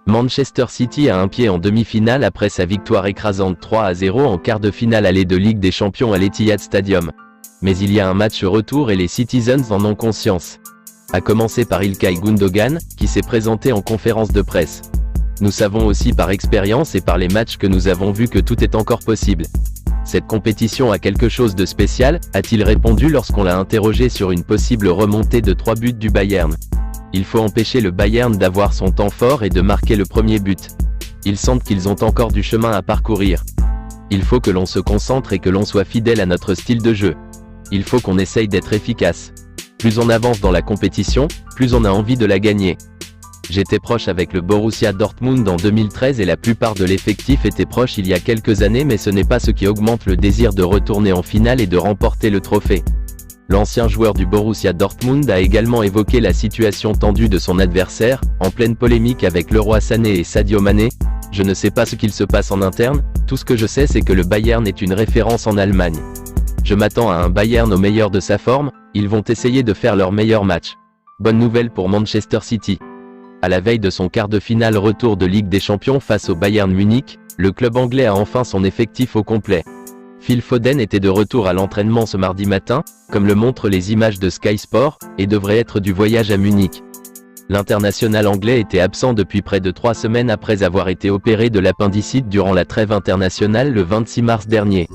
Manchester City a un pied en demi-finale après sa victoire écrasante 3-0 en quart de finale aller de Ligue des Champions à l'Etihad Stadium. Mais il y a un match retour et les Citizens en ont conscience. À commencer par Ilkay Gundogan, qui s'est présenté en conférence de presse. Nous savons aussi par expérience et par les matchs que nous avons vus que tout est encore possible. Cette compétition a quelque chose de spécial, a-t-il répondu lorsqu'on l'a interrogé sur une possible remontée de 3 buts du Bayern. Il faut empêcher le Bayern d'avoir son temps fort et de marquer le premier but. Il semble qu'ils ont encore du chemin à parcourir. Il faut que l'on se concentre et que l'on soit fidèle à notre style de jeu. Il faut qu'on essaye d'être efficace. Plus on avance dans la compétition, plus on a envie de la gagner. J'étais proche avec le Borussia Dortmund en 2013 et la plupart de l'effectif était proche il y a quelques années, mais ce n'est pas ce qui augmente le désir de retourner en finale et de remporter le trophée. L'ancien joueur du Borussia Dortmund a également évoqué la situation tendue de son adversaire, en pleine polémique avec Leroy Sané et Sadio Mané. Je ne sais pas ce qu'il se passe en interne, tout ce que je sais c'est que le Bayern est une référence en Allemagne. Je m'attends à un Bayern au meilleur de sa forme, ils vont essayer de faire leur meilleur match. Bonne nouvelle pour Manchester City. À la veille de son quart de finale retour de Ligue des Champions face au Bayern Munich, le club anglais a enfin son effectif au complet. Phil Foden était de retour à l'entraînement ce mardi matin, comme le montrent les images de Sky Sport, et devrait être du voyage à Munich. L'international anglais était absent depuis près de 3 semaines après avoir été opéré de l'appendicite durant la trêve internationale le 26 mars dernier.